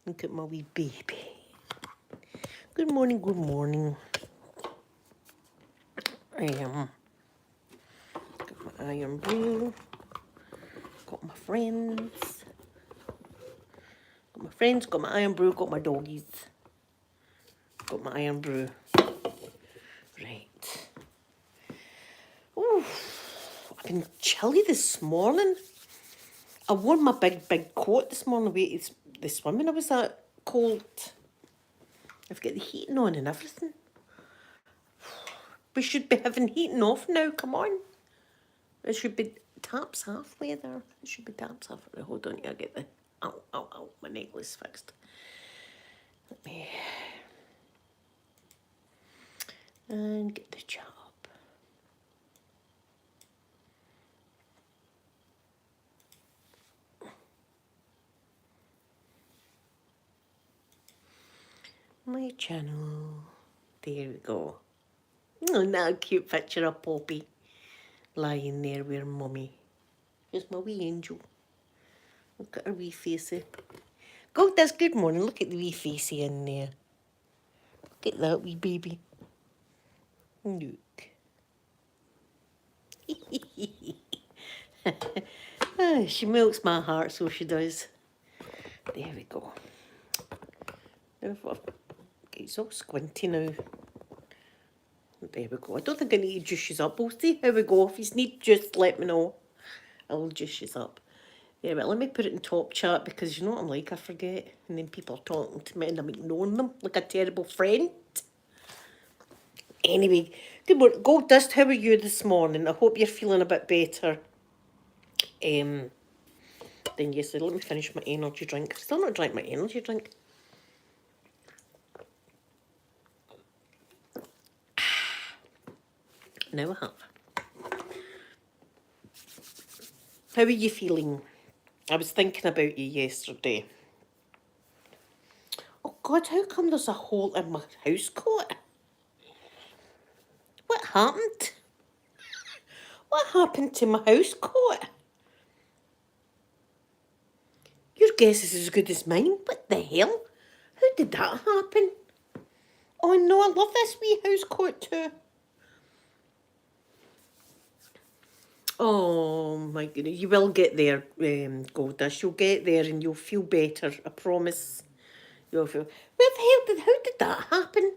Look at my wee baby. Good morning, good morning. Got my iron brew. Got my friends. Got my friends, got my iron brew, got my doggies. Got my iron brew. Right. Ooh, I've been chilly this morning. I wore my big coat this morning away to the swimming. I was that cold. I've got the heating on and everything. We should be having heating off now, come on. It should be taps halfway there. It should be taps halfway. Hold on, I get the... Ow, my necklace fixed. Let me... And get the job. My channel. There we go. Oh, now a cute picture of Poppy lying there with her mummy. Here's my wee angel. Look at her wee facey. Go, that's good morning. Look at the wee facey in there. Look at that wee baby. Look. She melts my heart, so she does. There we go. It's all squinty now. There we go. I don't think I need to juice you up. We'll see how we go. If you need juice, let me know. I'll juice you up. Yeah, but let me put it in top chat because you know what I'm like, I forget. And then people are talking to me and I'm ignoring them like a terrible friend. Anyway, good morning. Gold Dust, how are you this morning? I hope you're feeling a bit better. Then yesterday, let me finish my energy drink. I've still not drank my energy drink. Now I have. How are you feeling? I was thinking about you yesterday. Oh God, how come there's a hole in my house coat? What happened? What happened to my house coat? Your guess is as good as mine. What the hell? How did that happen? Oh no, I love this wee house coat too. Oh my goodness, you will get there, Goldish. You'll get there and you'll feel better, I promise. You'll feel... Where the hell how did that happen?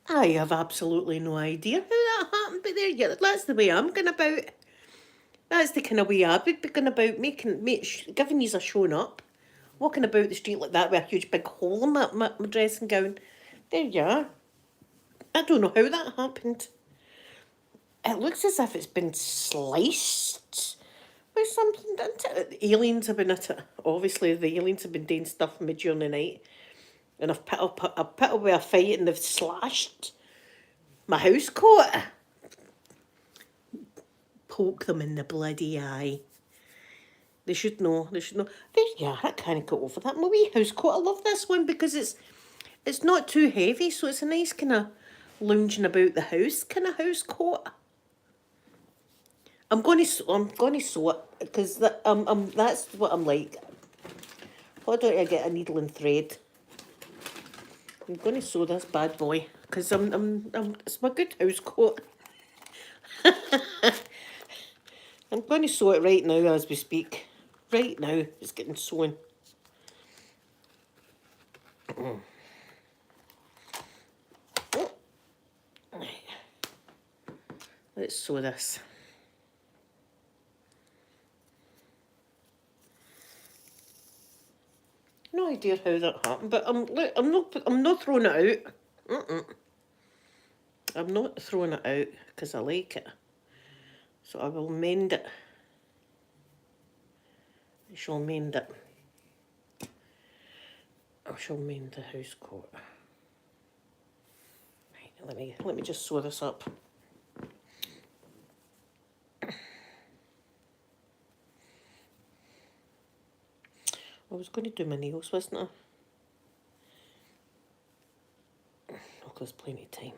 I have absolutely no idea how that happened, but there you go. That's the way I'm going about. That's the kind of way I would be going about, giving you a showing up. Walking about the street like that with a huge big hole in my dressing gown. There you are. I don't know how that happened. It looks as if it's been sliced with something, doesn't it? The aliens have been at it. Obviously, the aliens have been doing stuff for me during the night. And I've put up with a fight and they've slashed my house coat. Poke them in the bloody eye. They should know. There you are. I can't get over that. My wee house coat. I love this one because it's not too heavy, so it's a nice kind of lounging about the house kind of house coat. I'm going to sew it because that's what I'm like. Why don't I get a needle and thread? I'm going to sew this bad boy because it's my good house coat. I'm going to sew it right now as we speak. Right now, it's getting sewn. Let's sew this. No idea how that happened, but I'm not throwing it out. I'm not throwing it out because I like it. So I will mend it. I shall mend it. I shall mend the house coat. Right, let me just sew this up. I was going to do my nails, wasn't I? Oh, there's plenty of time.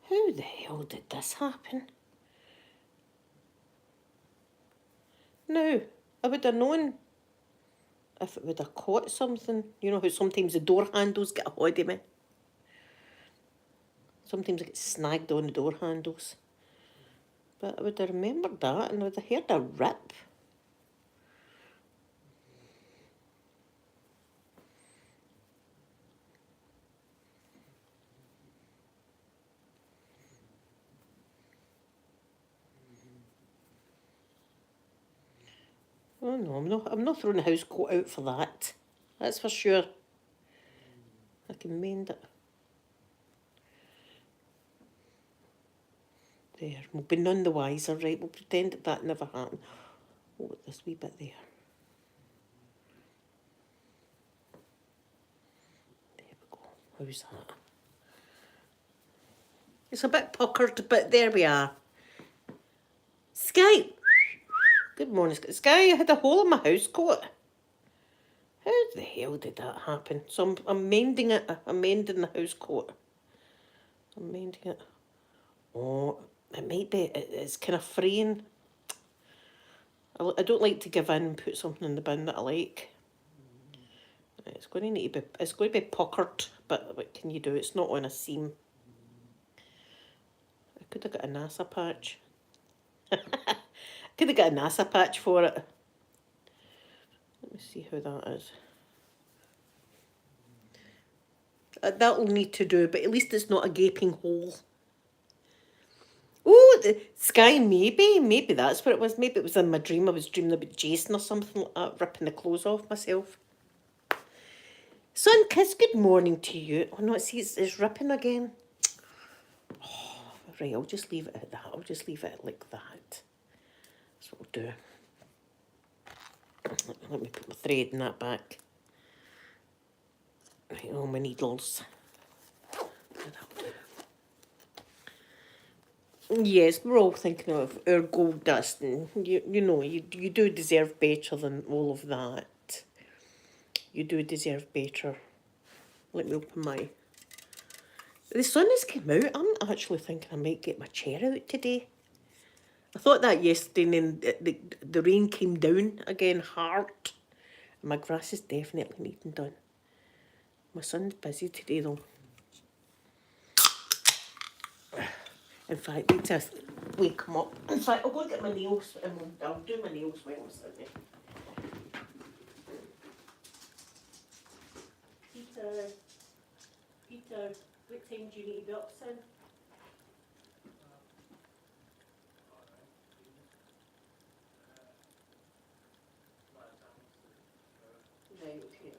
How the hell did this happen? No, I would have known. if it would have caught something. You know how sometimes the door handles get a hold of me? Sometimes I get snagged on the door handles. But I would have remembered that and I would have heard a rip. Oh no, I'm not throwing the house coat out for that. That's for sure. I can mend it. There, we'll be none the wiser, right? We'll pretend that never happened. Oh, this wee bit there. There we go. How's that? It's a bit puckered, but there we are. Sky! Good morning, Sky. I had a hole in my house coat. How the hell did that happen? So I'm mending it. I'm mending the house coat. I'm mending it. Oh, it might be. It's kind of fraying. I don't like to give in and put something in the bin that I like. It's going to need to be. It's going to be puckered, but what can you do? It's not on a seam. I could have got a NASA patch. Could have got a NASA patch for it. Let me see how that is. That'll need to do, but at least it's not a gaping hole. Oh, the Sky, maybe that's what it was. Maybe it was in my dream. I was dreaming about Jason or something like that, ripping the clothes off myself. Sun Kiss, good morning to you. Oh no, see, it's ripping again. Oh, right, I'll just leave it at that. I'll just leave it like that. That's what I'll do. Let me put my thread in that back. Right, all my needles. Yes, we're all thinking of our gold dust, and you know, you do deserve better than all of that. You do deserve better. Let me open my... The sun has come out. I'm actually thinking I might get my chair out today. I thought that yesterday, and then the rain came down again hard. And my grass is definitely needing done. My son's busy today though. In fact, need to wake him up. In fact, I'll go and get my nails and I'll do my nails while I'm sitting there. Peter, what time do you need to be up, son? Right, okay.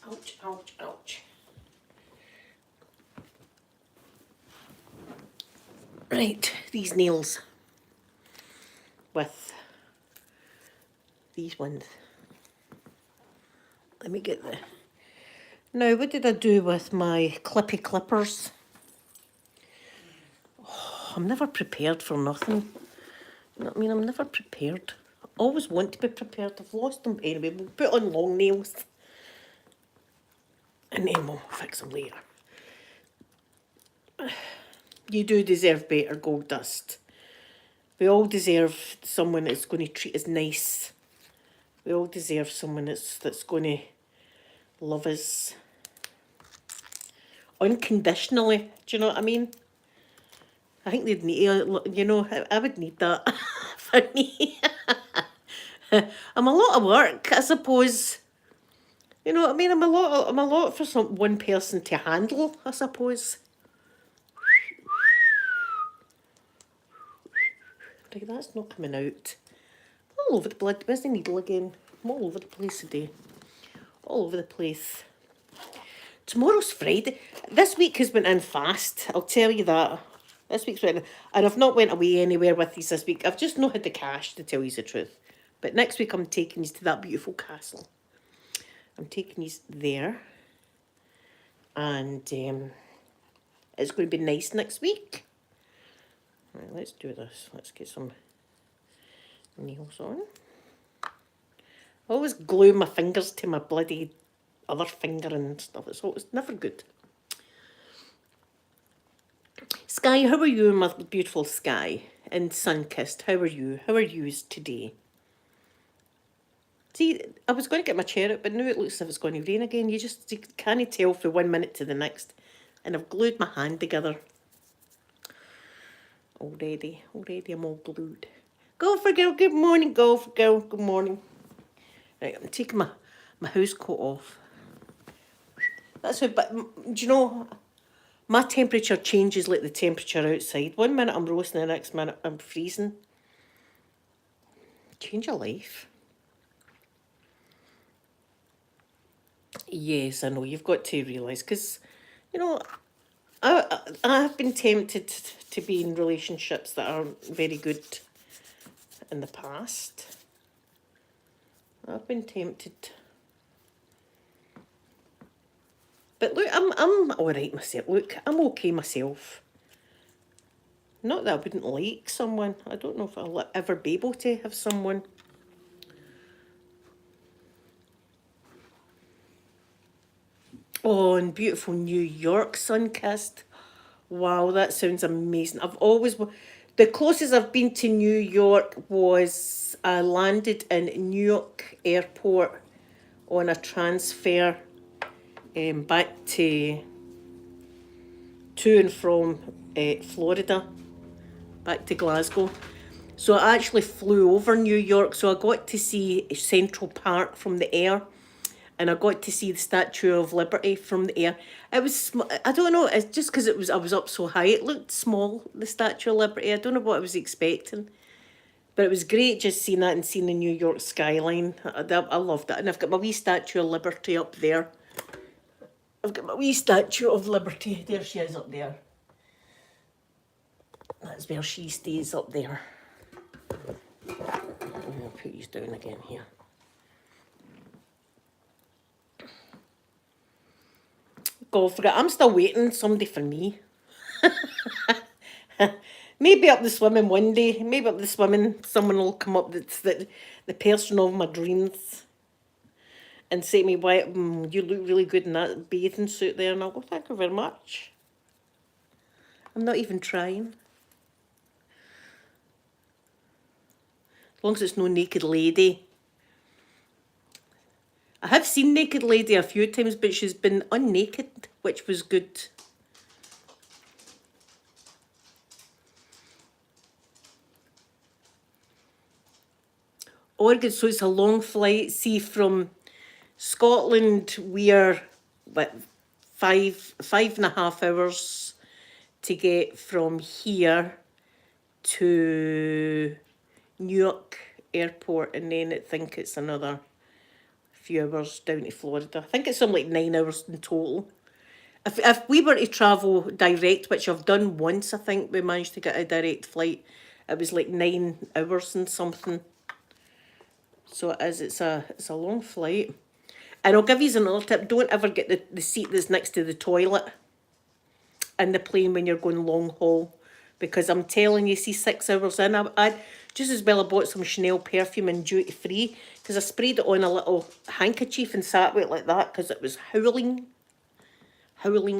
Ouch, ouch, ouch. Right, these nails with these ones. Let me get the... Now, what did I do with my clippy clippers? Oh, I'm never prepared for nothing. You know what I mean? I'm never prepared. I always want to be prepared. I've lost them. Anyway, we'll put on long nails. And then we'll fix them later. You do deserve better, Gold Dust. We all deserve someone that's going to treat us nice. We all deserve someone that's going to love us unconditionally. Do you know what I mean? I think they'd need, you know, I would need that for me. I'm a lot of work, I suppose. You know what I mean? I'm a lot for one person to handle, I suppose. Right, that's not coming out. All over the blood. Where's the needle again? I'm all over the place today. All over the place. Tomorrow's Friday. This week has been in fast, I'll tell you that. This week's been, and I've not went away anywhere with these this week. I've just not had the cash, to tell you the truth. But next week I'm taking you to that beautiful castle. I'm taking you there. And it's going to be nice next week. Right, let's do this. Let's get some nails on. I always glue my fingers to my bloody other finger and stuff. It's never good. Sky, how are you, my beautiful Sky? And Sunkissed, how are you? How are yous today? See, I was going to get my chair out, but now it looks as if it's going to rain again. You can't tell from 1 minute to the next. And I've glued my hand together. Already I'm all glued. Golfer girl, good morning, golfer girl, good morning. Right, I'm taking my house coat off. That's how, but do you know, my temperature changes like the temperature outside. 1 minute I'm roasting, the next minute I'm freezing. Change of life. Yes, I know, you've got to realise, because, you know, I have been tempted to be in relationships that aren't very good in the past. I've been tempted. But look, I'm alright myself. Look, I'm okay myself. Not that I wouldn't like someone. I don't know if I'll ever be able to have someone. Oh, and beautiful New York, Sunkissed. Wow, that sounds amazing. The closest I've been to New York was I landed in Newark Airport on a transfer back to and from Florida, back to Glasgow. So I actually flew over New York, so I got to see Central Park from the air. And I got to see the Statue of Liberty from the air. It was, I don't know, it's just because I was up so high. It looked small, the Statue of Liberty. I don't know what I was expecting. But it was great just seeing that and seeing the New York skyline. I loved it. And I've got my wee Statue of Liberty up there. I've got my wee Statue of Liberty. There she is up there. That's where she stays, up there. I'll put these down again here. Go for it. I'm still waiting somebody for me. Maybe up the swimming one day. Maybe up the swimming someone will come up that's the person of my dreams and say to me, "Why, you look really good in that bathing suit there." And I'll go, "Thank you very much." I'm not even trying. As long as it's no naked lady. I have seen Naked Lady a few times, but she's been unnaked, which was good. Oregon, so it's a long flight. See, from Scotland, we're what, 5.5 hours to get from here to Newark Airport, and then I think it's another few hours down to Florida. I think it's something like 9 hours in total. If we were to travel direct, which I've done once, I think we managed to get a direct flight. It was like 9 hours and something. So it is. It's a long flight. And I'll give you another tip: don't ever get the seat that's next to the toilet in the plane when you're going long haul, because I'm telling you, see, 6 hours in, I just as well I bought some Chanel perfume in duty free, because I sprayed it on a little handkerchief and sat with it like that, because it was howling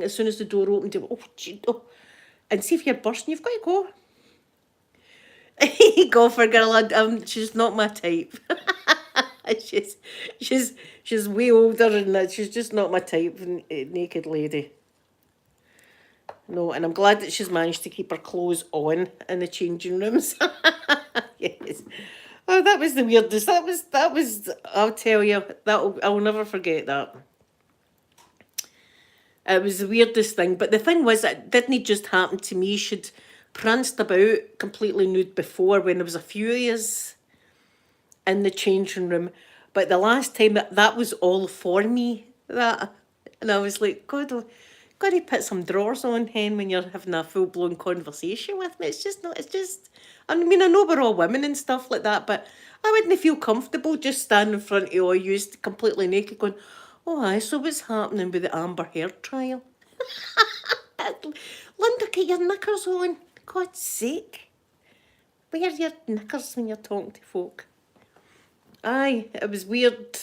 as soon as the door opened. Oh. And see, if you're bursting, you've got to go. Go for girl. She's not my type. she's way older than that. She's just not my type, naked lady. No, and I'm glad that she's managed to keep her clothes on in the changing rooms. Yes. Oh, that was the weirdest. That was. I'll tell you. I'll never forget that. It was the weirdest thing. But the thing was, it didn't just happen to me. She'd pranced about completely nude before when there was a few of us in the changing room. But the last time that was all for me. That, and I was like, God, got to put some drawers on, hen, when you're having a full blown conversation with me. It's just not. It's just. I mean, I know we're all women and stuff like that, but I wouldn't feel comfortable just standing in front of all you completely naked, going, "Oh, aye, so what's happening with the Amber Heard trial?" Linda, get your knickers on. God's sake. Wear your knickers when you're talking to folk. Aye, it was weird.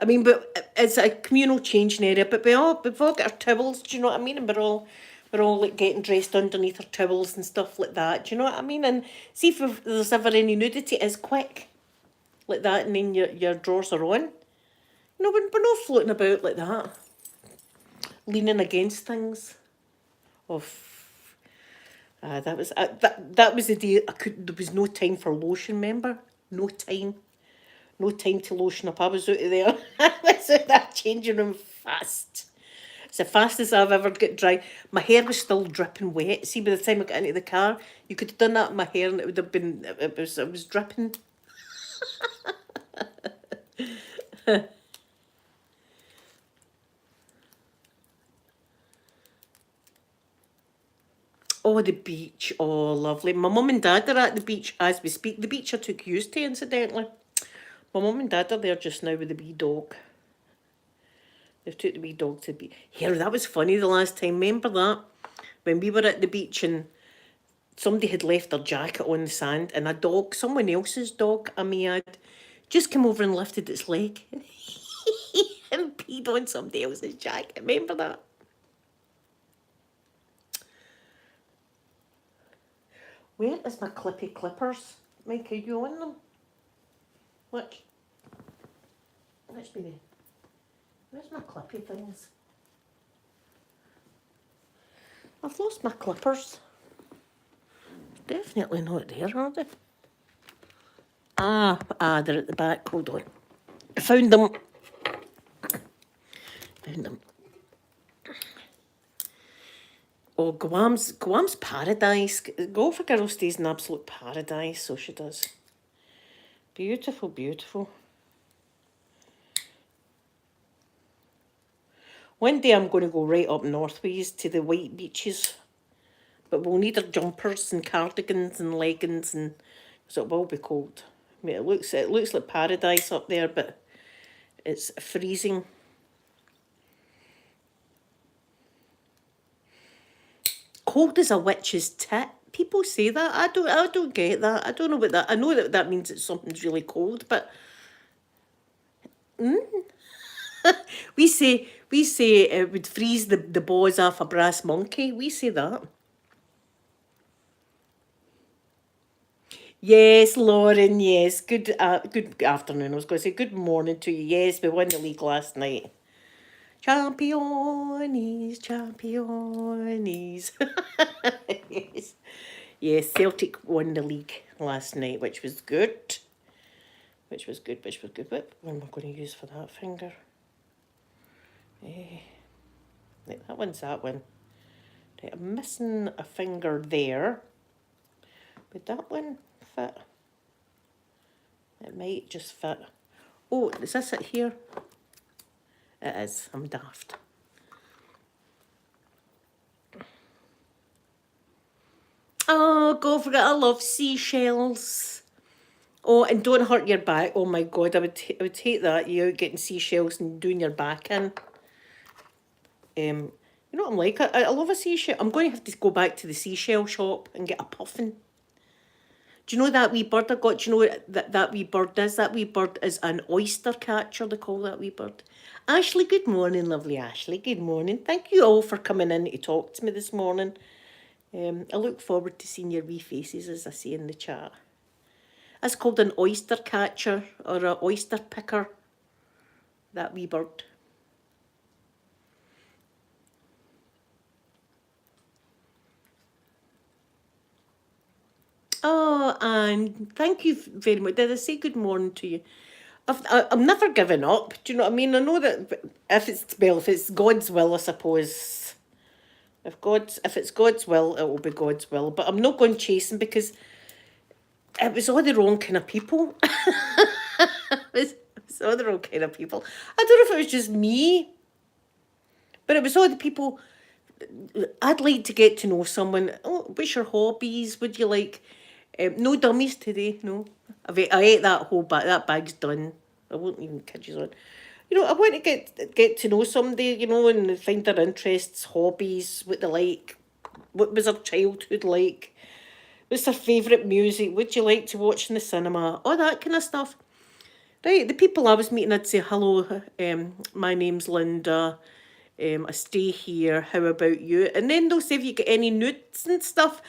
I mean, but it's a communal changing area, but we've all got our towels, do you know what I mean? And we're all like getting dressed underneath our towels and stuff like that, do you know what I mean? And see if there's ever any nudity, it's quick, like that, and then your drawers are on. You know, we're not floating about like that, leaning against things. Oh, that was the day there was no time for lotion, remember? No time. No time to lotion up. I was out of there. I was out of that changing room fast. It's the fastest I've ever got dry. My hair was still dripping wet. See, by the time I got into the car, you could have done that in my hair and it would have been, it was dripping. Oh, the beach. Oh, lovely. My mum and dad are at the beach as we speak. The beach I took you to, incidentally. My mum and dad are there just now with the wee dog. They've took the wee dog to the beach. Here, that was funny the last time. Remember that? When we were at the beach and somebody had left their jacket on the sand and a dog, someone else's dog, I may add, just came over and lifted its leg and peed on somebody else's jacket. Remember that? Where is my clippy clippers? Mike, are you on them? Look. Let's be there. Where's my clippy things? I've lost my clippers. Definitely not there, are they? They're at the back. Hold on. I found them. Found them. Oh, Guam's paradise. Golf Girl stays in absolute paradise, so she does. Beautiful, beautiful. One day I'm going to go right up northways to the white beaches, but we'll need our jumpers and cardigans and leggings, and so it will be cold. I mean, it looks like paradise up there, but it's freezing. Cold as a witch's tit. People say that. I don't get that. I don't know what that. I know that means that something's really cold, but we say it would freeze the balls off a brass monkey. We say that. Yes, Lauren. Yes. Good afternoon. I was going to say good morning to you. Yes, we won the league last night. Champions, champions. Yes. Yes, Celtic won the league last night, which was good. Which was good. What am I going to use for that finger? Right, that one's that one. Right, I'm missing a finger there. Would that one fit? It might just fit. Oh, is this it here? It is. I'm daft. Oh, go for it. I love seashells. Oh, and don't hurt your back. Oh my God, I would hate that. You out getting seashells and doing your back in. You know what I'm like? I love a seashell. I'm going to have to go back to the seashell shop and get a puffin. Do you know that wee bird I got? Do you know what that wee bird is? That wee bird is an oyster catcher, they call that wee bird. Ashley, good morning, lovely Ashley. Good morning. Thank you all for coming in to talk to me this morning. I look forward to seeing your wee faces, as I say in the chat. It's called an oyster catcher or an oyster picker, that wee bird. Oh, and thank you very much. Did I say good morning to you? I'm never giving up. Do you know what I mean? I know that if it's God's will, I suppose. If it's God's will, it will be God's will. But I'm not going chasing because it was all the wrong kind of people. It was all the wrong kind of people. I don't know if it was just me, but it was all the people. I'd like to get to know someone. Oh, what's your hobbies? Would you like? No dummies today. No, I ate that whole bag. That bag's done. I won't even kid you on. I want to get to know somebody. And find their interests, hobbies, what they like. What was their childhood like? What's their favourite music? What do you like to watch in the cinema? All that kind of stuff. Right, the people I was meeting, I'd say, hello, my name's Linda. I stay here. How about you? And then they'll say, have you got any nudes and stuff?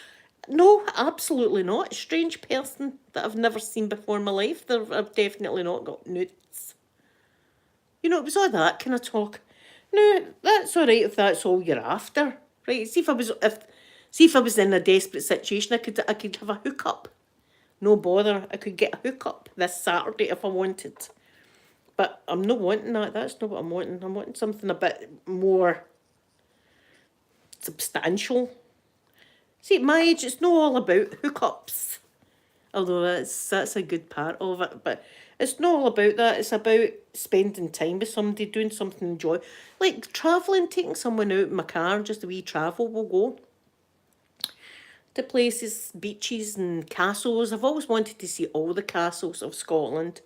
No, absolutely not. A strange person that I've never seen before in my life. I've definitely not got nudes. It was all that kind of talk. No, that's all right if that's all you're after. Right, see if I was in a desperate situation, I could have a hookup. No bother, I could get a hookup this Saturday if I wanted. But I'm not wanting that. That's not what I'm wanting. I'm wanting something a bit more substantial. See, at my age, it's not all about hookups. Although that's a good part of it. But it's not all about that. It's about spending time with somebody, doing something enjoy. Like travelling, taking someone out in my car, just a wee travel, we'll go to places, beaches and castles. I've always wanted to see all the castles of Scotland.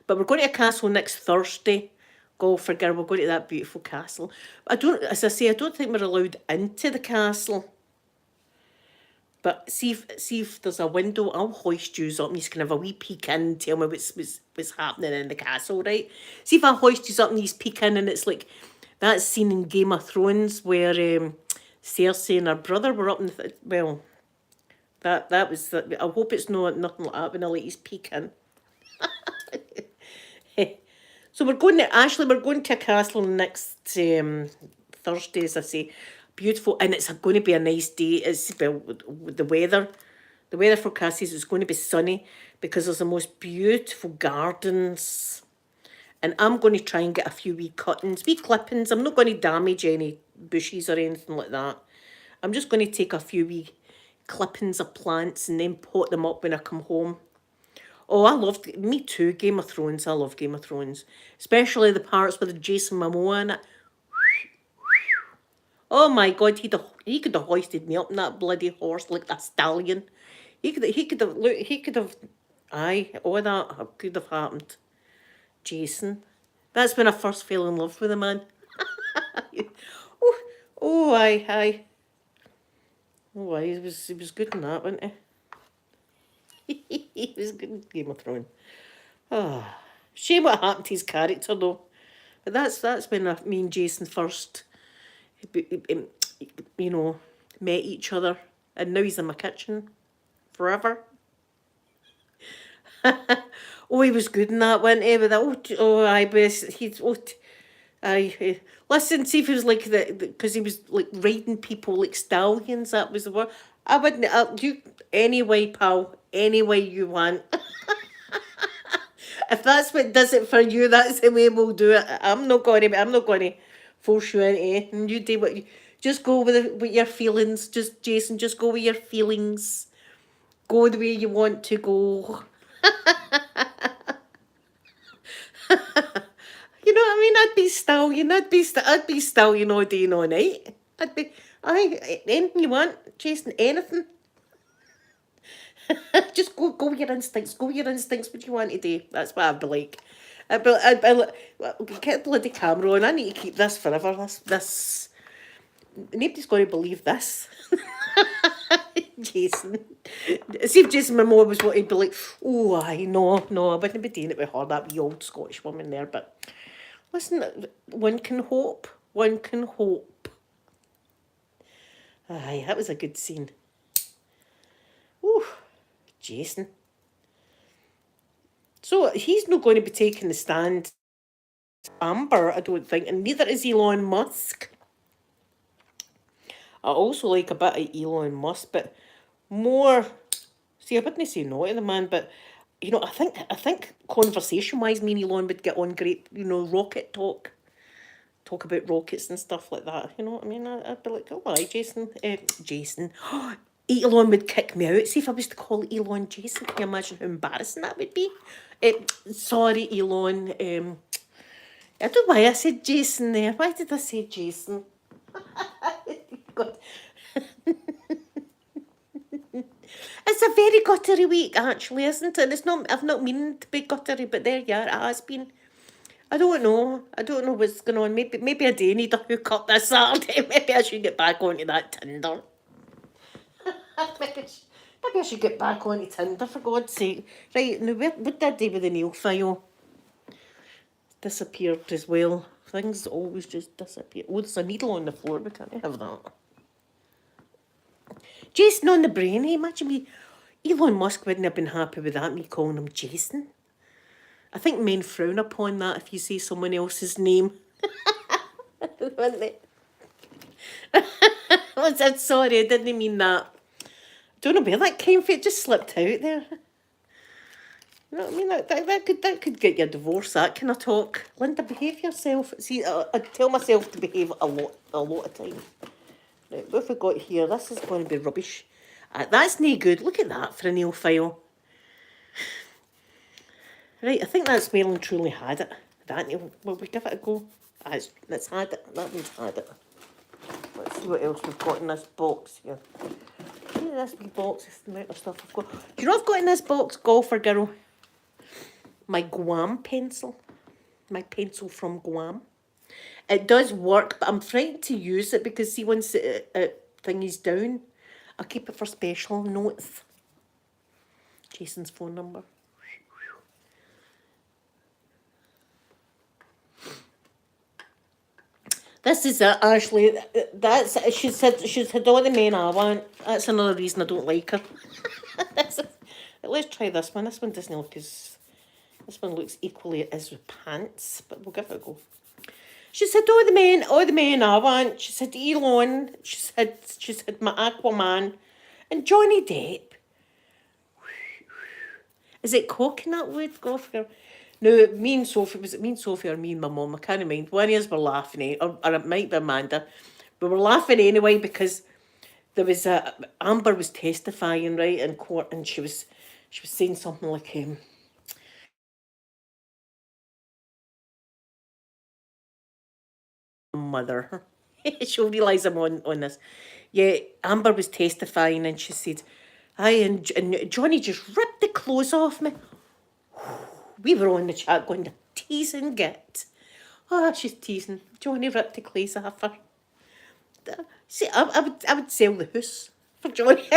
But we're going to a castle next Thursday. Go figure, we're going to that beautiful castle. As I say, I don't think we're allowed into the castle. But see if there's a window, I'll hoist you up and you can have a wee peek in and tell me what's happening in the castle, right? See if I hoist you up and you peek in and it's like that scene in Game of Thrones where Cersei and her brother were up in well, that was, I hope it's nothing like that when I let you peek in. So we're going to a castle next Thursday, as I say. Beautiful, and it's going to be a nice day. It's with the weather. The weather forecast says it's going to be sunny because there's the most beautiful gardens. And I'm going to try and get a few wee cuttings, wee clippings. I'm not going to damage any bushes or anything like that. I'm just going to take a few wee clippings of plants and then pot them up when I come home. Oh, me too, Game of Thrones. I love Game of Thrones. Especially the parts with Jason Momoa in it. Oh my God, he could have hoisted me up in that bloody horse like that stallion. Aye, all that could have happened. Jason. That's when I first fell in love with the man. oh, aye. Oh, aye, he was good in that, wasn't he? He was good in Game of Thrones. Ah, shame what happened to his character though. But that's when me and Jason first, met each other, and now he's in my kitchen forever. Oh, he was good in that, wasn't he? With that, I bet he's I listen. See if he was like because he was like riding people like stallions. That was the word. I wouldn't. You anyway, pal. Any way you want. If that's what does it for you, that's the way we'll do it. I'm not going to force you into anything. You do what you just go with your feelings. Just Jason, just go with your feelings. Go the way you want to go. You know what I mean? I'd be stallion. I'd be stallion all day and all night. Anything you want, Jason. Anything. Just go with your instincts. Go with your instincts. What you want to do. That's what I'd be like. Get the bloody camera on. I need to keep this forever. This. Nobody's going to believe this. Jason. See if Jason Momoa was what he'd be like. Oh, no, I wouldn't be doing it with her, that wee old Scottish woman there. But listen, one can hope. One can hope. Aye, that was a good scene. Ooh, Jason. So he's not going to be taking the stand. Amber, I don't think, and neither is Elon Musk. I also like a bit of Elon Musk, but more. See, I wouldn't say no to the man, but you know, I think conversation-wise, me and Elon would get on great. You know, rocket talk about rockets and stuff like that. You know what I mean? I'd be like, oh, hi, Jason. Jason. Elon would kick me out. See if I was to call Elon Jason. Can you imagine how embarrassing that would be? Sorry, Elon. I don't know why I said Jason there. Why did I say Jason? God. It's a very guttery week, actually, isn't it? It's not. I've not meaning to be guttery, but there you are. It has been. I don't know. I don't know what's going on. Maybe I do need a hookup this Saturday. Maybe I should get back onto that Tinder. Maybe I should get back onto Tinder, for God's sake. Right, now what did I do with the nail file? Disappeared as well. Things always just disappear. Oh, there's a needle on the floor. We can't have that. Jason on the brain. Hey, imagine me. Elon Musk wouldn't have been happy with that, me calling him Jason. I think men frown upon that if you say someone else's name. Wouldn't they? I said sorry, I didn't mean that. Don't know where that came from. It just slipped out there. You know what I mean? That could get you a divorce, that kind of talk. Linda, behave yourself. See, I tell myself to behave a lot of time. Right, what have we got here? This is going to be rubbish. That's no good. Look at that for a nail file. Right, I think that's well and truly had it. That nail, will we give it a go? It's had it. That means had it. Let's see what else we've got in this box here. Look at this wee box, it's the amount of stuff I've got. Do you know what I've got in this box, golfer girl? My Guam pencil. My pencil from Guam. It does work, but I'm frightened to use it because, see, once it thingy's down, I'll keep it for special notes. Jason's phone number. This is it, Ashley. She's had all the men I want. That's another reason I don't like her. Let's try this one. This one doesn't look as. This one looks equally as with pants, but we'll give it a go. She said all the men I want. She said Elon. She said my Aquaman, and Johnny Depp. Is it coconut wood, golfer? No, me and Sophie, was it me and Sophie or me and my mum? I can't mind. One of us were laughing, or it might be Amanda. We were laughing anyway because there was Amber was testifying, right, in court, and she was saying something like, mother. She'll realise I'm on this. Yeah, Amber was testifying and she said, and Johnny just ripped the clothes off me. We were on the chat going to tease and get. Oh, she's teasing. Johnny ripped the clothes off her. See, I would sell the house for Johnny.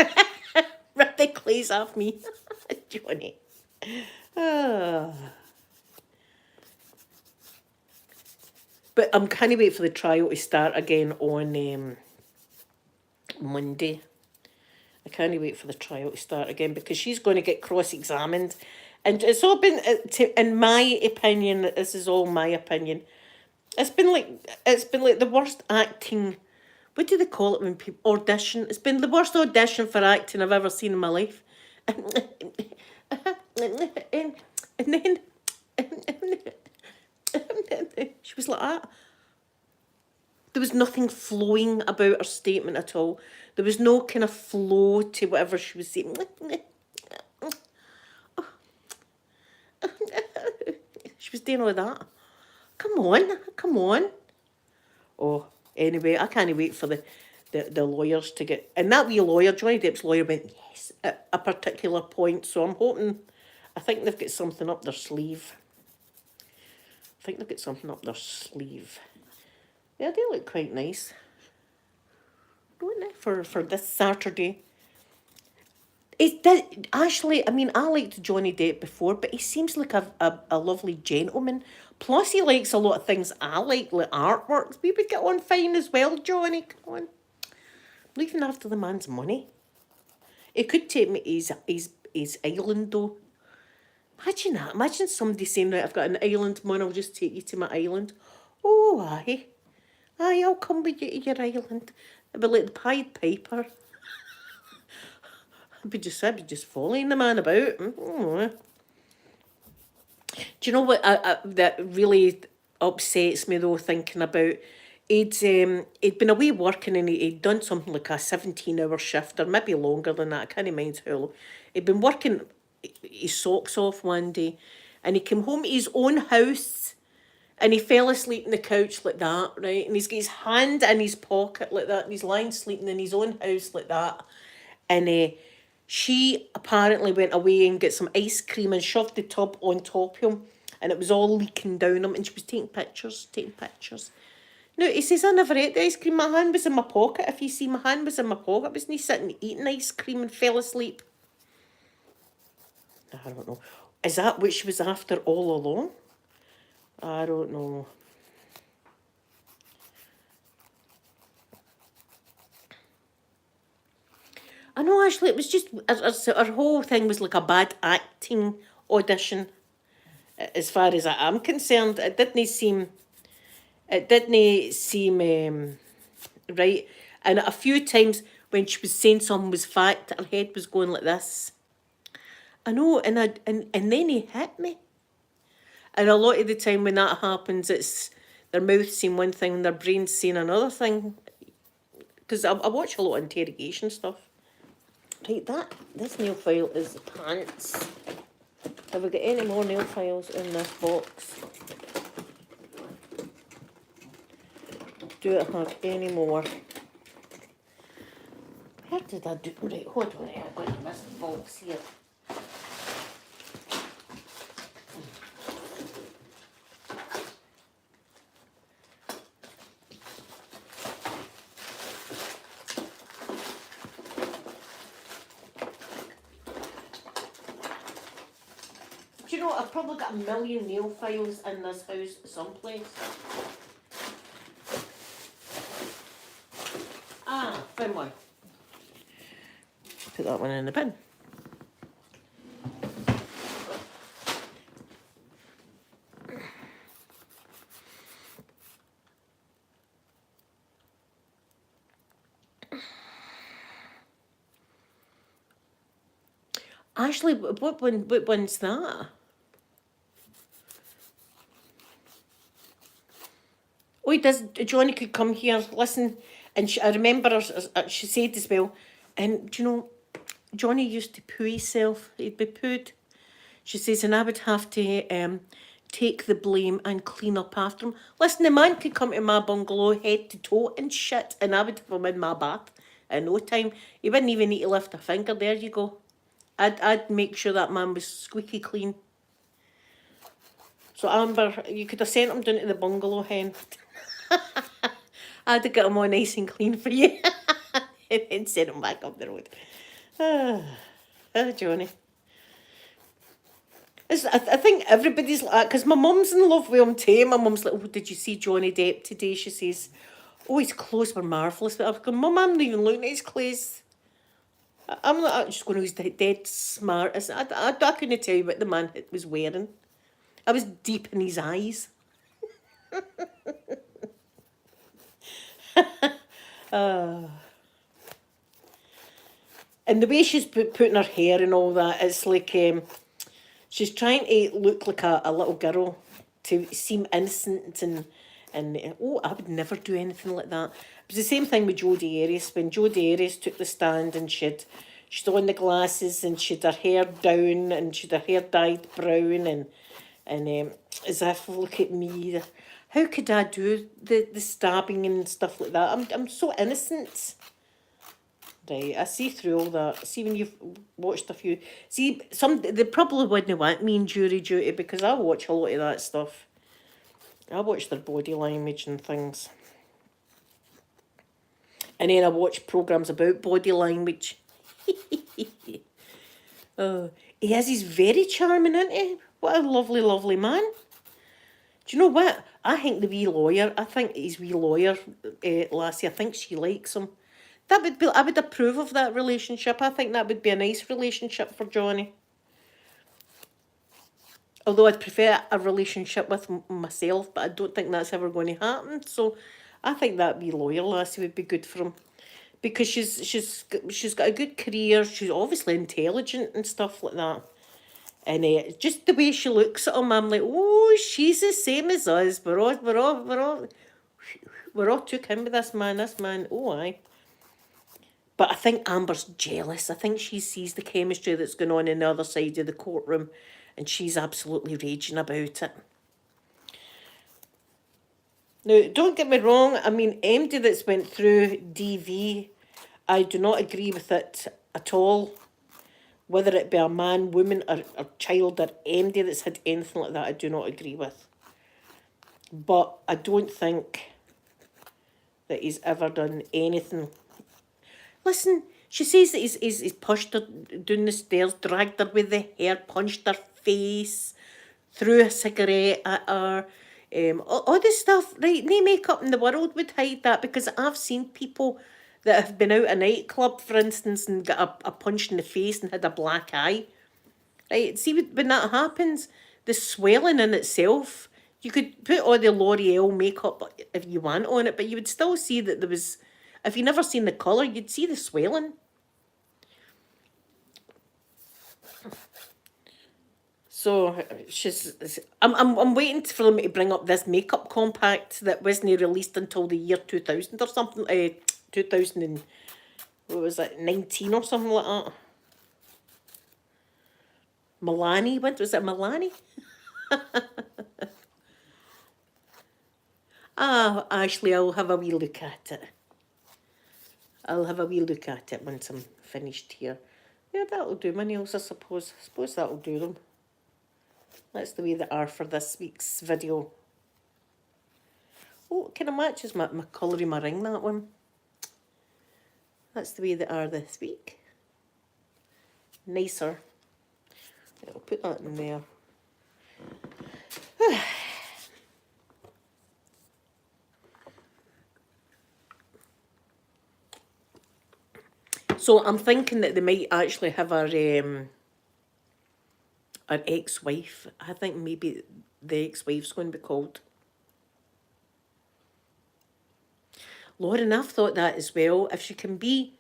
Rip the clothes off me. Johnny. Oh. But I'm kind of waiting for the trial to start again on Monday. I can't wait for the trial to start again because she's going to get cross-examined. And it's all been, in my opinion, this is all my opinion, it's been like the worst acting, what do they call it when people audition? It's been the worst audition for acting I've ever seen in my life. And then she was like that. There was nothing flowing about her statement at all. There was no kind of flow to whatever she was saying. She was doing all that. Come on. Oh, anyway, I can't wait for the lawyers to get... And that wee lawyer, Johnny Depp's lawyer, went, yes, at a particular point. So I'm hoping... I think they've got something up their sleeve. Yeah, they look quite nice. Don't they? For this Saturday. Ashley, I mean, I liked Johnny Depp before, but he seems like a lovely gentleman. Plus, he likes a lot of things I like artworks. We would get on fine as well, Johnny. Come on. Leaving after the man's money. He could take me his island, though. Imagine that. Imagine somebody saying, right, I've got an island, man, I'll just take you to my island. Oh, aye. Aye, I'll come with you to your island. It'll be like the Pied Piper. I'd be just following the man about. Do you know what that really upsets me though? Thinking about he'd been away working and he'd done something like a 17-hour shift or maybe longer than that. I can't mind how long. He'd been working his socks off one day, and he came home to his own house. And he fell asleep on the couch like that, right? And he's got his hand in his pocket like that, and he's lying sleeping in his own house like that. And she apparently went away and got some ice cream and shoved the tub on top of him, and it was all leaking down him. And she was taking pictures, No, he says, I never ate the ice cream. My hand was in my pocket. If you see, my hand was in my pocket. Wasn't he sitting eating ice cream and fell asleep? I don't know. Is that what she was after all along? I don't know. I know, actually, it was just, her whole thing was like a bad acting audition, as far as I'm concerned. It didn't seem right. And a few times when she was saying something was fact, her head was going like this. I know, and then he hit me. And a lot of the time when that happens, it's their mouth saying one thing and their brain's saying another thing. Because I watch a lot of interrogation stuff. Right, this nail file is pants. Have we got any more nail files in this box? Do it have any more? Where did I do? Right, hold on, I've got this box here. Do you know what? I've probably got a million nail files in this house someplace. Found one. Put that one in the bin. Ashley, what one's that? Oh, does Johnny could come here, listen, and I remember her, she said as well, and do you know, Johnny used to poo himself. He'd be pooed. She says, and I would have to take the blame and clean up after him. Listen, the man could come to my bungalow head to toe and shit, and I would have him in my bath in no time. He wouldn't even need to lift a finger. There you go. I'd make sure that man was squeaky clean. So Amber, you could have sent him down to the bungalow hen. I'd have got him all nice and clean for you. And then sent him back up the road. Johnny. I think everybody's like that, because my mum's in love with him too. My mum's like, oh, did you see Johnny Depp today? She says, oh, his clothes were marvellous. But I've gone, Mum, I'm not even looking at his clothes. I'm not just going, he's dead smart. I couldn't tell you what the man was wearing. I was deep in his eyes. And the way she's putting her hair and all that, it's like she's trying to look like a little girl to seem innocent and oh, I would never do anything like that. It was the same thing with Jodie Arias. When Jodie Arias took the stand and she'd on the glasses and she'd her hair down and she'd her hair dyed brown and as if, look at me, how could I do the stabbing and stuff like that? I'm so innocent. Right, I see through all that. See, when you've watched a few... See, they probably wouldn't want me in jury duty because I watch a lot of that stuff. I watch their body language and things. And then I watch programmes about body language. Oh, he's very charming, isn't he? What a lovely, lovely man. Do you know what? I think the wee lawyer, Lassie, I think she likes him. I would approve of that relationship. I think that would be a nice relationship for Johnny. Although I'd prefer a relationship with myself, but I don't think that's ever going to happen. So I think that wee lawyer Lassie would be good for him. because she's got a good career. She's obviously intelligent and stuff like that. And just the way she looks at him, I'm like, oh, she's the same as us. We're all took in with this man. This man, oh aye. But I think Amber's jealous. I think she sees the chemistry that's going on the other side of the courtroom, and she's absolutely raging about it. Now, don't get me wrong. I mean, MD that's went through DV, I do not agree with it at all. Whether it be a man, woman, or child, or MD that's had anything like that, I do not agree with. But I don't think that he's ever done anything. Listen, she says that he's pushed her down the stairs, dragged her with the hair, punched her face, threw a cigarette at her. All this stuff, right? No makeup in the world would hide that, because I've seen people that have been out a nightclub, for instance, and got a punch in the face and had a black eye. Right? See, when that happens, the swelling in itself, you could put all the L'Oreal makeup if you want on it, but you would still see that there was, if you never seen the colour, you'd see the swelling. So I'm waiting for them to bring up this makeup compact that wasn't released until the year 2000 or something. 2000 and what was it, 19 or something like that. Milani, what was it, Milani? Ah, Ashley, I'll have a wee look at it. I'll have a wee look at it once I'm finished here. Yeah, that'll do my nails, I suppose. I suppose that'll do them. That's the way they are for this week's video. Oh, it kind of matches my colour of my ring, that one. That's the way they are this week. Nicer. I'll put that in there. So I'm thinking that they might actually have our ex-wife. I think maybe the ex-wife's going to be called. Lauren, I've thought that as well. If she can be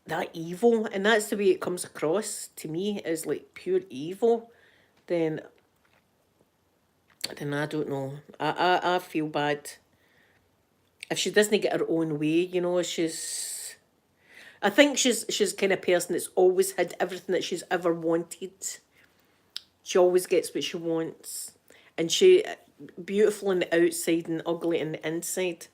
that evil, and that's the way it comes across to me, is like pure evil, then I don't know. I feel bad. If she doesn't get her own way, you know, I think she's kind of person that's always had everything that she's ever wanted. She always gets what she wants. And she beautiful on the outside and ugly on the inside.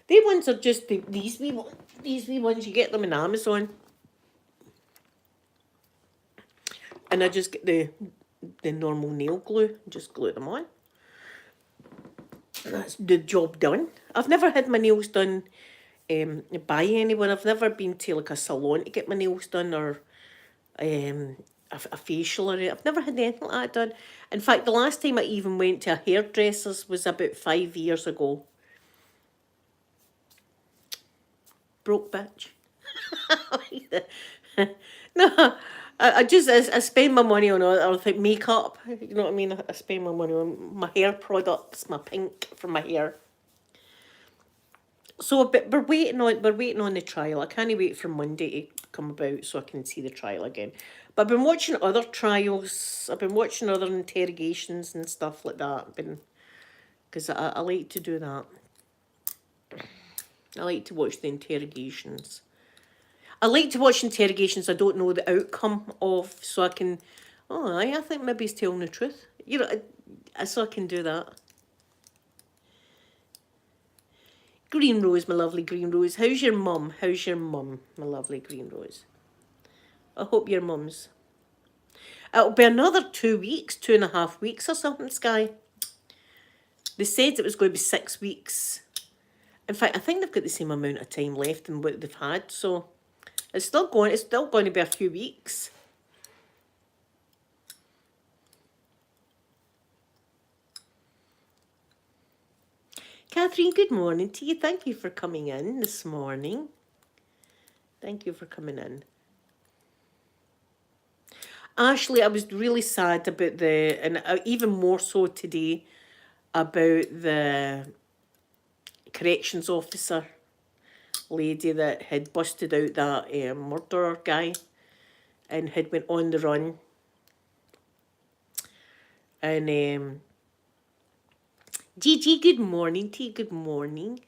They ones are just these wee ones. You get them on Amazon. And I just get the normal nail glue and just glue them on. And that's the job done. I've never had my nails done by anyone. I've never been to like a salon to get my nails done, or a facial, or I've never had anything like that done. In fact, the last time I even went to a hairdresser's was about 5 years ago. Broke bitch. No, I spend my money on other things, makeup. You know what I mean? I spend my money on my hair products, my pink for my hair. So, but we're waiting on the trial. I can't wait for Monday to come about so I can see the trial again. But I've been watching other trials. I've been watching other interrogations and stuff like that. Because I like to do that. I like to watch the interrogations. I like to watch interrogations I don't know the outcome of, so I can, oh, I think maybe he's telling the truth. You know, so I can do that. Green Rose, my lovely Green Rose. How's your mum? How's your mum, my lovely Green Rose? I hope your mum's. It'll be another 2 weeks, 2.5 weeks or something, Sky. They said it was going to be 6 weeks. In fact, I think they've got the same amount of time left than what they've had, so it's still going to be a few weeks. Catherine, good morning to you. Thank you for coming in this morning. Thank you for coming in. Ashley, I was really sad about and even more so today, about the corrections officer lady that had busted out that murderer guy and had went on the run. And Gigi, good morning to you, good morning.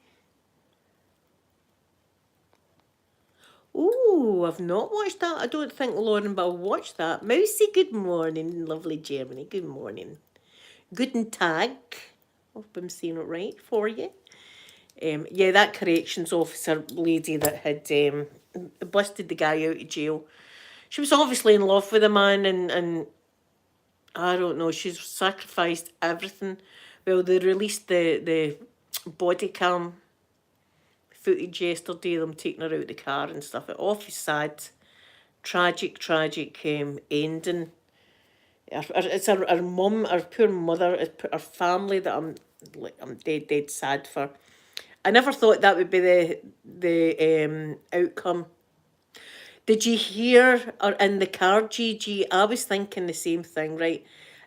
Oh, I've not watched that. I don't think, Lauren, but I'll watch that. Mousy, good morning. Lovely Germany, good morning. Guten Tag. Hope I'm saying it right for you. Yeah, that corrections officer lady that had busted the guy out of jail. She was obviously in love with the man, and I don't know, she's sacrificed everything. Well, they released the body cam footage yesterday, them taking her out of the car and stuff. Awfully sad, tragic ending. It's her mum, her poor mother, her family that I'm dead sad for. I never thought that would be the outcome. Did you hear, or in the car, Gigi? I was thinking the same thing, right?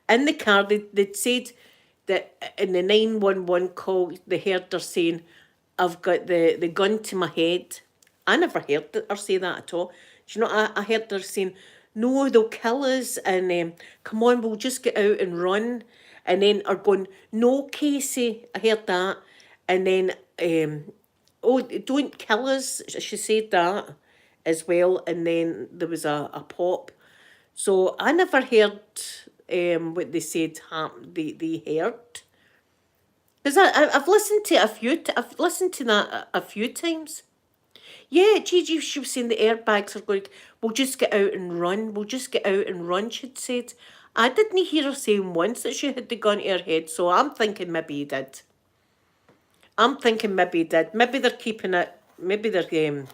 In the car, they'd said that in the 911 call, they heard her saying, I've got the gun to my head. I never heard her say that at all. Do you know, I heard her saying, no, they'll kill us, and come on, we'll just get out and run. And then her going, no, Casey, I heard that. And then, oh, don't kill us, she said that as well. And then there was a pop. So I never heard what they said they heard. Because I've listened to I've listened to that a few times. Yeah, Gigi, she was saying the airbags are going, we'll just get out and run. We'll just get out and run, she'd said. I didn't hear her saying once that she had the gun to her head, so I'm thinking maybe he did. Maybe they're keeping it, maybe they're,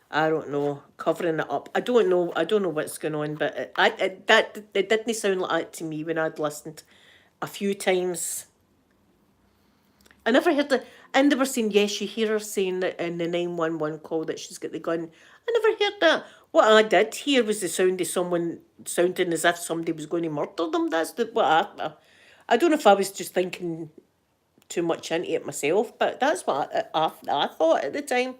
I don't know, covering it up. I don't know what's going on, but it didn't sound like that to me when I'd listened a few times. I never heard the, and they were saying, yes, you hear her saying that in the 911 call that she's got the gun. I never heard that. What I did hear was the sound of someone sounding as if somebody was going to murder them. That's I don't know if I was just thinking too much into it myself, but that's what I thought at the time.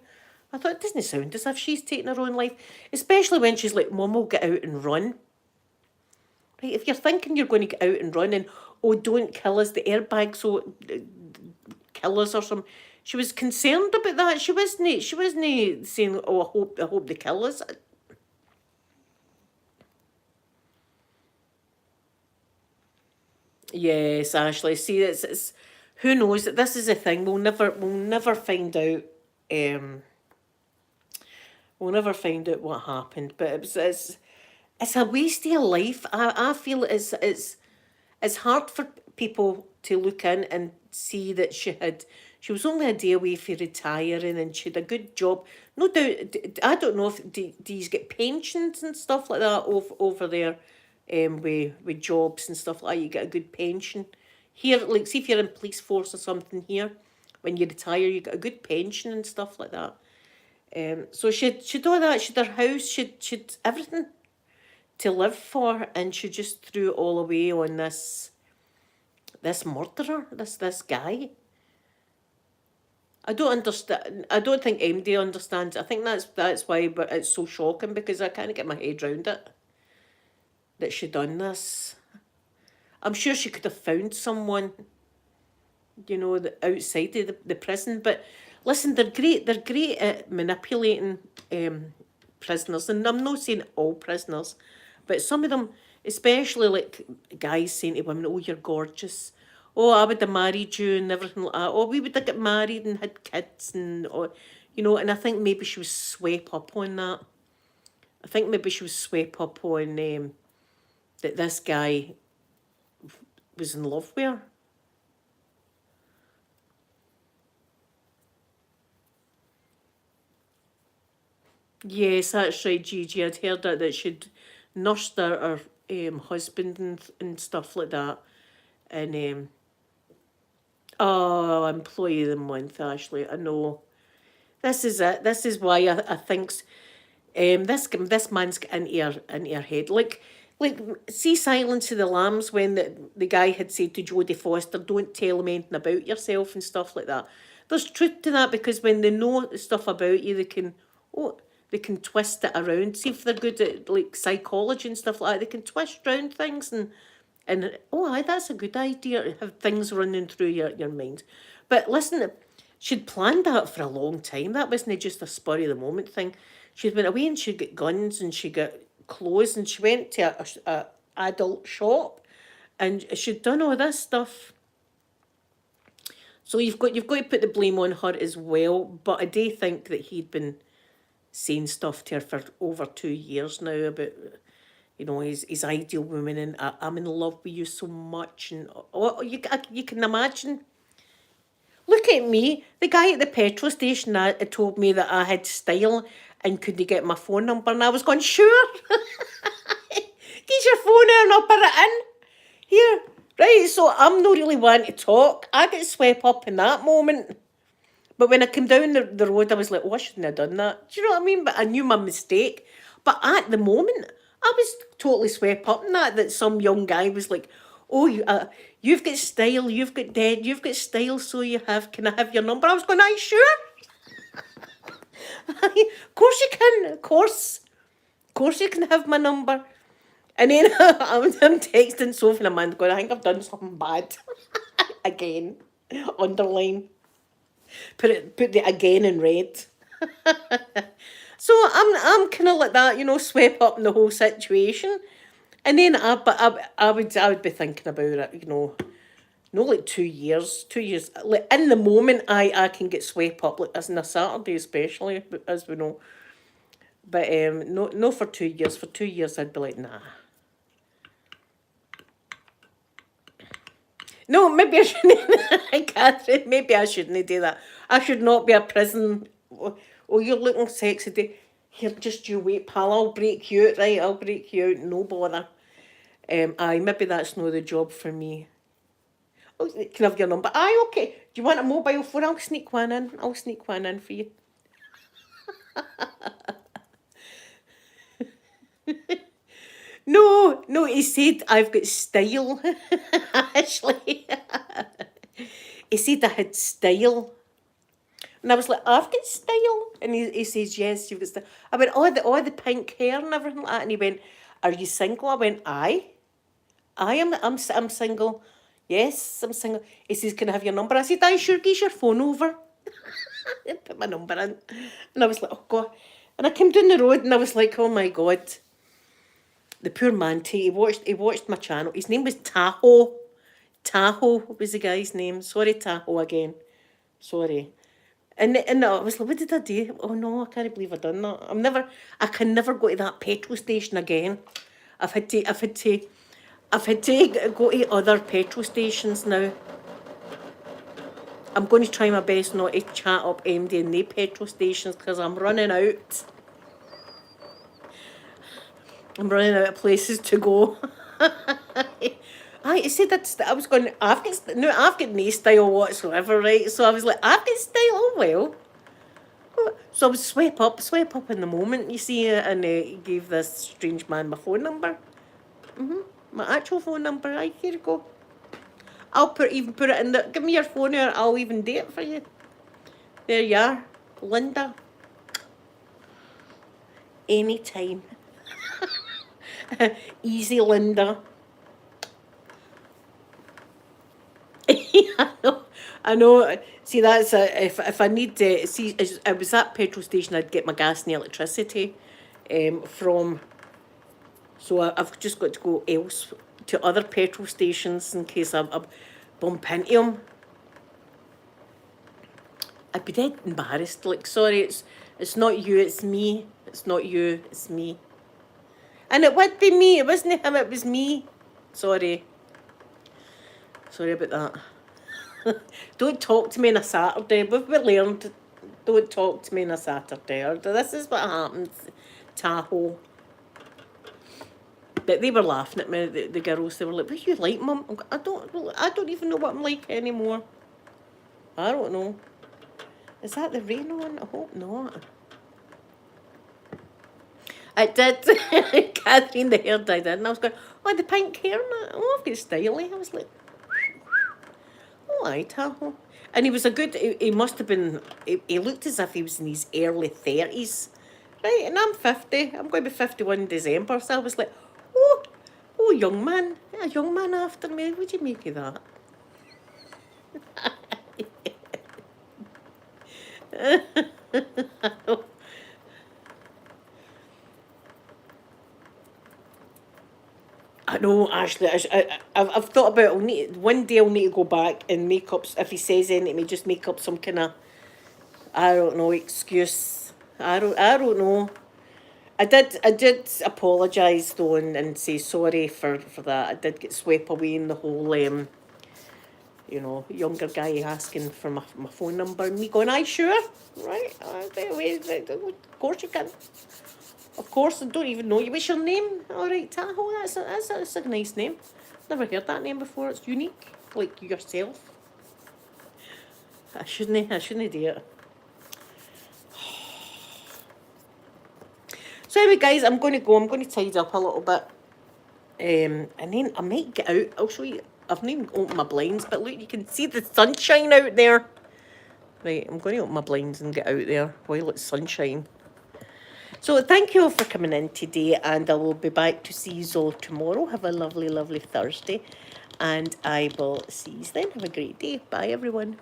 I thought, it doesn't sound as if she's taking her own life, especially when she's like, Mum will get out and run. Right, if you're thinking you're going to get out and run and, oh, don't kill us, the airbag, so kill us or something. She was concerned about that. She wasn't saying, oh, I hope they kill us. Yes, Ashley. See, it's who knows? This is the thing. We'll never find out. We'll never find out what happened. But it's a waste of a life. I feel it's hard for people to look in and see that she was only a day away from retiring and she had a good job. No doubt, I don't know if do you get pensions and stuff like that over there, with jobs and stuff like that. You get a good pension. Here, like, see if you're in police force or something here, when you retire, you get a good pension and stuff like that. So she'd all that. She'd her house. She'd everything to live for, and she just threw it all away on this murderer, this guy. I don't understand. I don't think MD understands. I think that's why, but it's so shocking because I can't get my head around it that she done this. I'm sure she could have found someone, outside of the prison. But listen, they're great. They're great at manipulating prisoners, and I'm not saying all prisoners, but some of them, especially like guys saying to women, "Oh, you're gorgeous. Oh, I would have married you," and everything like that. Oh, we would have got married and had kids, and And I think maybe she was swept up on that. I think maybe she was swept up on that this guy was in love with her. Yes, that's right, Gigi. I'd heard that she'd nursed her husband and stuff like that. And oh, employee of the month, Ashley. I know. This is it. This is why I think this man's got into her head. Like, Like, see Silence of the Lambs when the guy had said to Jodie Foster, don't tell him anything about yourself and stuff like that. There's truth to that because when they know stuff about you, they can twist it around. See if they're good at like psychology and stuff like that, they can twist around things and oh, aye, that's a good idea to have things running through your mind. But listen, she'd planned that for a long time. That wasn't just a spur of the moment thing. She'd went away and she'd got guns and she got clothes and she went to a adult shop and she'd done all this stuff. So you've got to put the blame on her as well. But I do think that he'd been saying stuff to her for over 2 years now about, you know, his ideal woman and I'm in love with you so much and oh, you can imagine. Look at me, the guy at the petrol station told me that I had style and could he get my phone number, and I was going, sure. Get your phone out and I'll put it in. Here, right, so I'm not really wanting to talk. I get swept up in that moment. But when I came down the road, I was like, oh, I shouldn't have done that. Do you know what I mean? But I knew my mistake. But at the moment, I was totally swept up in that some young guy was like, oh, you've got style, you've got dead, you've got style, so you have, can I have your number? I was going, are you sure? Of course you can, of course. Of course you can have my number. And then I'm texting Sophie and Amanda going, I think I've done something bad. Again. Underline. Put the again in red. So I'm kind of like that, you know, swept up in the whole situation. And then I would be thinking about it, you know, no, like 2 years. Like in the moment, I can get swept up, like as on a Saturday especially, as we know. But no for 2 years. For 2 years, I'd be like, nah. No, maybe I shouldn't. Catherine, maybe I shouldn't do that. I should not be a prison. Oh, you're looking sexy. Here, just you wait, pal. I'll break you out, right? I'll break you out. No bother. Aye, maybe that's not the job for me. Oh, can I have your number? Aye, okay. Do you want a mobile phone? I'll sneak one in. I'll sneak one in for you. No, he said I've got style. Actually, he said I had style. And I was like, I've got style. And he says, yes, you've got style. I went, the pink hair and everything like that. And he went, are you single? I went, aye. I'm single. Yes, I'm single. He says, can I have your number? I said, aye, sure, give your phone over. I put my number in. And I was like, oh, God. And I came down the road and I was like, oh, my God. The poor man, he watched my channel. His name was Tahoe. Tahoe was the guy's name. Sorry, Tahoe, again. Sorry. And I was like, what did I do? Oh no, I can't believe I've done that. I can never go to that petrol station again. I've had to go to other petrol stations now. I'm going to try my best not to chat up MD in the petrol stations because I'm running out. I'm running out of places to go. I said that I was going, I've got no style whatsoever, right? So I was like, I've got style, oh well. So I was swept up in the moment, you see, and he gave this strange man my phone number. My actual phone number, right, here you go. I'll even put it in there. Give me your phone here, I'll even do it for you. There you are, Linda. Anytime. Easy, Linda. I know. See, that's if I need to see. I was at petrol station. I'd get my gas and electricity, from. So I've just got to go else to other petrol stations in case I bump into them. I'd be dead embarrassed. Like, sorry, it's not you, it's me. It's not you, it's me. And it would be me. It wasn't him. It was me. Sorry. Sorry about that. Don't talk to me on a Saturday. We've learned, don't talk to me on a Saturday. Or this is what happens. Tahoe. But they were laughing at me, the girls. They were like, what are you like, Mum? I don't even know what I'm like anymore. I don't know. Is that the rain on? I hope not. It did. Catherine, the hair dyed in. And I was going, oh, the pink hair. Oh, I've got styling. I was like, oh, aye, Tahoe. And he was a good, he must have been, he looked as if he was in his early 30s. Right, and I'm 50. I'm going to be 51 in December. So I was like, oh, young man. A young man after me. What'd you make of that? I know, Ashley. I've thought about it. One day I'll need to go back and make up. If he says anything to me, just make up some kind of, I don't know, excuse. I don't know. I did apologise though and say sorry for that. I did get swept away in the whole younger guy asking for my phone number and me going, aye, sure, right? Of course you can. Of course, I don't even know you. What's your name? All right, Tahoe. That's a nice name. Never heard that name before. It's unique, like yourself. I shouldn't do it. So anyway, guys, I'm going to go. I'm going to tidy up a little bit, and then I might get out. I'll show you. I've not even opened my blinds, but look, you can see the sunshine out there. Right, I'm going to open my blinds and get out there while it's sunshine. So thank you all for coming in today, and I will be back to see you all tomorrow. Have a lovely, lovely Thursday, and I will see you then. Have a great day. Bye, everyone.